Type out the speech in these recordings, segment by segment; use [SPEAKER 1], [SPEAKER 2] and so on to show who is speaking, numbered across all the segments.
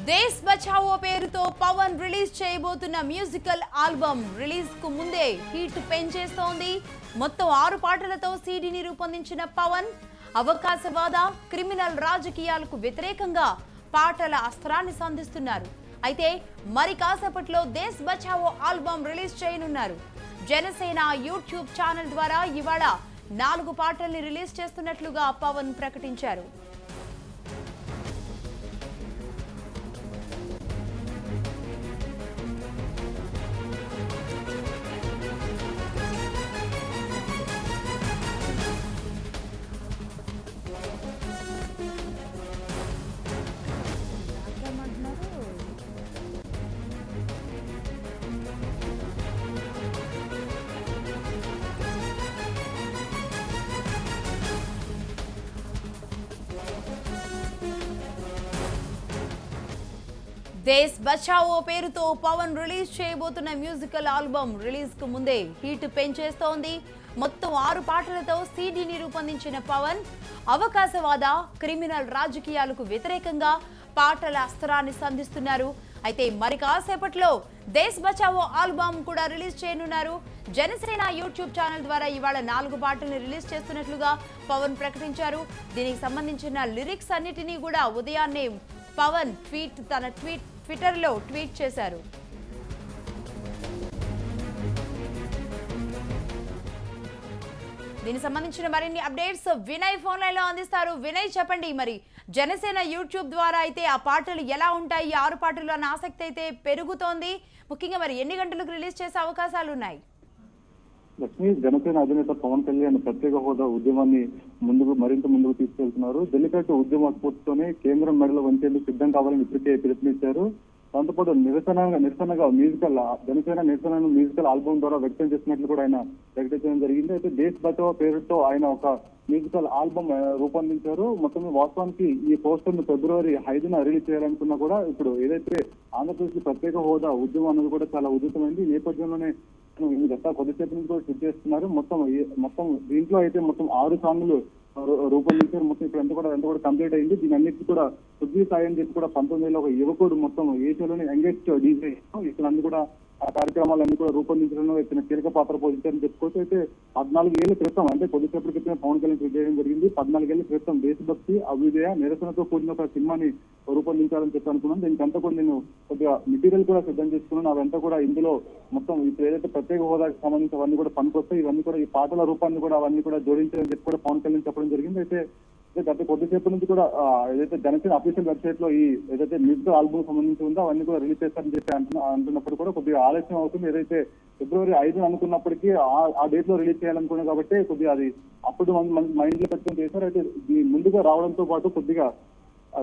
[SPEAKER 1] దేశ్ బచావో పేరుతో పవన్ రిలీజ్ చేయబోతున్న musical album release కు ముందే హీట్ పెంచేస్తోంది. మొత్తం 6 పాటలతో సీడీని రూపొందించిన పవన్ అవకాశవాద, క్రిమినల్ రాజకీయాలకు వ్యతిరేకంగా పాటల అస్త్రాన్ని సంధిస్తున్నారు. అయితే మరి కాసేపట్లో దేశ్ బచావో ఆల్బమ్ రిలీజ్ చేయనున్నారు. జనసేన యూట్యూబ్ ఛానల్ ద్వారా ఇవాళ 4 పాటల్ని రిలీజ్ చేస్తున్నట్లుగా పవన్ ప్రకటించారు. దేశ్ బచావో పేరుతో పవన్ రిలీజ్ చేయబోతున్న మ్యూజికల్ ఆల్బమ్ రిలీజ్ కు ముందే హీట్ పెంచేస్తోంది. మొత్తం 6 పాటలతో సీడీని రూపొందించిన పవన్ అవకాశవాద, క్రిమినల్ రాజకీయాలకు వ్యతిరేకంగా పాటల అస్త్రాన్ని సంధిస్తున్నారు. అయితే మరి కాసేపట్లో దేశ్ బచావో ఆల్బమ్ కూడా రిలీజ్ చేయనున్నారు. జనసేన యూట్యూబ్ ఛానల్ ద్వారా ఇవాళ 4 పాటల్ని రిలీజ్ చేస్తున్నట్లుగా పవన్ ప్రకటించారు. దీనికి సంబంధించిన లిరిక్స్ అన్నిటినీ కూడా ఉదయాన్నే పవన్ తన ట్విట్టర్లో ట్వీట్ చేశారు. దీనికి సంబంధించిన మరిన్ని అప్డేట్స్ వినయ్ ఫోన్ లైన్ లో అందిస్తారు. వినయ్, చెప్పండి, మరి జనసేన యూట్యూబ్ ద్వారా అయితే ఆ పాటలు ఎలా ఉంటాయి, 6 పాటలు అన్న ఆసక్తి అయితే పెరుగుతోంది. ముఖ్యంగా మరి ఎన్ని గంటలకు రిలీజ్ చేసే అవకాశాలు ఉన్నాయి?
[SPEAKER 2] లక్ష్మి, జనసేన అధినేత పవన్ కళ్యాణ్ ప్రత్యేక హోదా ఉద్యమాన్ని మరింత ముందుకు తీసుకెళ్తున్నారు. జల్లికట్టు ఉద్యమ స్ఫూర్తితోనే కేంద్రం మెడలు వంచేందుకు సిద్ధం కావాలని ఇప్పటికే పిలుపునిచ్చారు. దాంతోపాటు నిరసనగా జనసేన నిరసనను మ్యూజికల్ ఆల్బమ్ ద్వారా వ్యక్తం చేసినట్లు కూడా ఆయన ప్రకటించడం జరిగింది. అయితే దేశ్ బచావో పేరుతో ఆయన ఒక మ్యూజికల్ ఆల్బమ్ రూపొందించారు. మొత్తం వాస్తవానికి ఈ పోస్టర్ ను ఫిబ్రవరి 5న రిలీజ్ చేయాలనుకున్నా కూడా ఇప్పుడు ఏదైతే ఆంధ్రప్రదేశ్ ప్రత్యేక హోదా ఉద్యమం అనేది కూడా చాలా ఉధృతమైంది. ఈ నేపథ్యంలోనే కొద్దిసేపు నుంచి కూడా షూట్ చేస్తున్నారు. మొత్తం దీంట్లో అయితే మొత్తం 6 సాంగ్లు రూపొందించారు. మొత్తం ఇప్పుడు అంతా కూడా కంప్లీట్ అయింది. దీని అన్నిటి కూడా పృథ్వీ సాయి అని చెప్పి కూడా 19 ఒక యువకుడు మొత్తం ఏషియాలోని యంగెస్ట్ డీజే ఇక్కడ అన్ని కూడా ఆ కార్యక్రమాలన్నీ కూడా రూపొందించడంలో ఇతను కీలక పాత్ర పోషించారని చెప్పుకోవచ్చు. అయితే 14 ఏళ్ల క్రితం, అంటే కొద్దిసేపటి క్రితం పవన్ కళ్యాణ్ ట్వీట్ చేయడం జరిగింది. 14 ఏళ్ల క్రితం దేశభక్తి, అభ్యుదయ, నిరసనతో కూడిన ఒక సినిమాని రూపొందించాలని చెప్పి అనుకున్నాను. దీనికంతా కూడా నేను కొద్దిగా మెటీరియల్ కూడా సిద్ధం చేసుకున్నాను. అవంతా కూడా ఇందులో మొత్తం ఇప్పుడు ఏదైతే ప్రత్యేక హోదాకి సంబంధించి అవన్నీ కూడా పనికొస్తాయి. ఇవన్నీ కూడా ఈ పాటల రూపాన్ని కూడా అవన్నీ కూడా జోడించాలని చెప్పి కూడా పవన్ కళ్యాణ్ చెప్పడం జరిగింది. అయితే గత కొద్దిసేపు నుంచి కూడా ఏదైతే జనసేన అఫీషియల్ వెబ్సైట్ లో ఈ ఏదైతే మ్యూజికల్ ఆల్బమ్ సంబంధించి ఉందో అవన్నీ కూడా రిలీజ్ చేస్తారని చెప్పి అంటున్నప్పుడు కూడా కొద్దిగా ఆలస్యం అవుతుంది. ఏదైతే ఫిబ్రవరి 5 అనుకున్నప్పటికీ ఆ డేట్ లో రిలీజ్ చేయాలనుకున్నాం కాబట్టి కొద్దిగా అది అప్పుడు మైండ్ లో పెట్టుకుని చేశారు. అయితే ముందుగా రావడంతో పాటు కొద్దిగా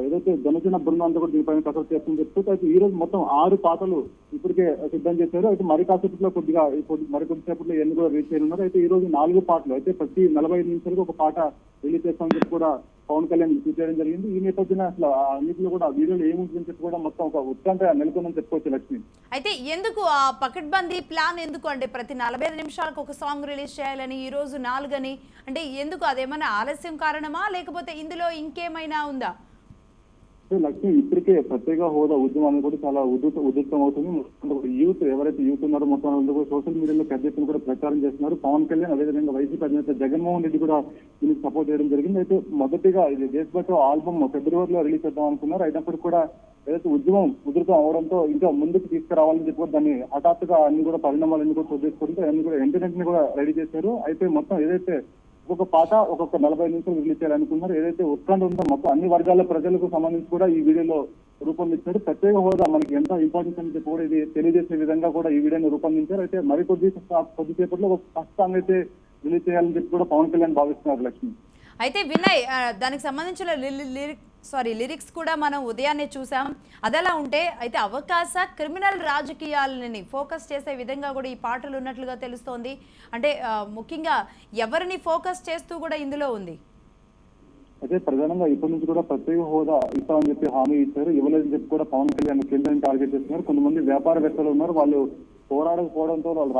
[SPEAKER 2] ఏదైతే జనసేన బృందం అంతా కూడా దీనిపైన కసరత్తు చేస్తుందని చెప్తూ అయితే ఈ రోజు మొత్తం 6 పాటలు ఇప్పటికే సిద్ధం చేశారు. అయితే మరి కాసేపట్లో కొద్దిసేపట్లో ఎన్ని కూడా రిలీజ్ చేయనున్నారు. అయితే ఈ రోజు 4 పాటలు అయితే ప్రతి 45 నిమిషాలకు ఒక పాట రిలీజ్ చేస్తామని చెప్పి కూడా పవన్ కళ్యాణ్ ట్వీట్ చేయడం జరిగింది. ఈ నేపథ్యంలో అసలు అన్నింటిలో కూడా వీడియోలో ఏముంటుందని చెప్పి కూడా మొత్తం ఒక ఉత్కంఠ నెలకొందని చెప్పుకోవచ్చు. లక్ష్మి,
[SPEAKER 1] అయితే ఎందుకు ఆ పకడ్బందీ ప్లాన్ ఎందుకు? అంటే ప్రతి 45 నిమిషాలకు ఒక సాంగ్ రిలీజ్ చేయాలని, ఈ రోజు 4 అని, అంటే ఎందుకు? అదేమైనా ఆలస్యం కారణమా, లేకపోతే ఇందులో ఇంకేమైనా ఉందా?
[SPEAKER 2] లక్ష్మి, ఇప్పటికే ప్రత్యేక హోదా ఉద్యమం కూడా చాలా ఉధృతం అవుతుంది. యూత్ ఎవరైతే యూత్ ఉన్నారో మొత్తం కూడా సోషల్ మీడియాలో పెద్ద ఎత్తున కూడా ప్రచారం చేస్తున్నారు. పవన్ కళ్యాణ్ అదేవిధంగా వైసీపీ అధినేత జగన్మోహన్ రెడ్డి కూడా దీనికి సపోర్ట్ చేయడం జరిగింది. అయితే మొదటిగా ఇది దేశ్ బచావో ఆల్బమ్ ఫిబ్రవరిలో రిలీజ్ చేద్దాం అనుకున్నారు. అయినప్పటికీ కూడా ఏదైతే ఉద్యమం ఉధృతం అవడంతో ఇంకా ముందుకు తీసుకురావాలని చెప్పి దాన్ని హఠాత్తుగా అన్ని కూడా పరిణామాలన్నీ కూడా చూసేసుకుంటే అన్ని కూడా వెంటనే కూడా రెడీ చేశారు. అయితే మొత్తం ఏదైతే ఒక్కొక్క పాట ఒక్కొక్క 45 నిమిషాలు రిలీజ్ చేయాలనుకున్నారు. ఏదైతే ఉత్కంఠ ఉందో మొత్తం అన్ని వర్గాల ప్రజలకు సంబంధించి కూడా ఈ వీడియోలో రూపొందించారు. ప్రత్యేక హోదా మనకి ఎంత ఇంపార్టెన్స్ అని చెప్పి కూడా ఇది తెలియజేసే విధంగా కూడా ఈ వీడియోని రూపొందించారు. అయితే కొద్దిసేపట్లో ఒక ఫస్ట్ సాంగ్ అయితే రిలీజ్ చేయాలని చెప్పి కూడా పవన్ కళ్యాణ్ భావిస్తున్నారు. లక్ష్మి,
[SPEAKER 1] అయితే వినయ్, దానికి సంబంధించిన లిరిక్స్ కూడా మనం ఉదయాన్నే చూసాం. అదలా ఉంటే అయితే అవకాశ, క్రిమినల్ రాజకీయాలని ఫోకస్ చేసే విధంగా కూడా ఈ పాటలు ఉన్నట్లుగా తెలుస్తోంది. అంటే ముఖ్యంగా ఎవరిని ఫోకస్ చేస్తూ కూడా ఇందులో ఉంది?
[SPEAKER 2] అయితే ప్రధానంగా ఇప్పటి నుంచి కూడా ప్రత్యేక హోదా ఇస్తామని చెప్పి హామీ ఇచ్చారు. ఇవ్వలేదని చెప్పి కూడా పవన్ కళ్యాణ్ కేంద్రాన్ని టార్గెట్ చేస్తున్నారు. కొంతమంది వ్యాపారవేత్తలు ఉన్నారు, వాళ్ళు పోరాడకపోవడంతో వాళ్ళ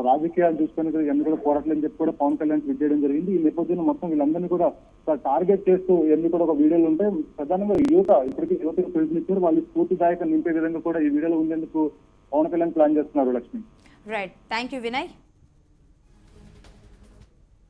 [SPEAKER 2] రాజకీయాలు చూసుకుని ఎన్ని కూడా పోరాటలేని చెప్పి కూడా పవన్ కళ్యాణ్ ట్వీట్ చేయడం జరిగింది. ఈ నేపథ్యంలో మొత్తం వీళ్ళందరినీ కూడా టార్గెట్ చేస్తూ ఎన్ని కూడా ఒక వీడియోలు ఉంటాయి. ప్రధానంగా ఇప్పటికీ యువతకు పిలుపునిచ్చారు. వాళ్ళు స్ఫూర్తిదాయక నింపే విధంగా కూడా ఈ వీడియోలో ఉండేందుకు పవన్ కళ్యాణ్ ప్లాన్ చేస్తున్నారు. Lakshmi.
[SPEAKER 1] Right, thank you Vinay.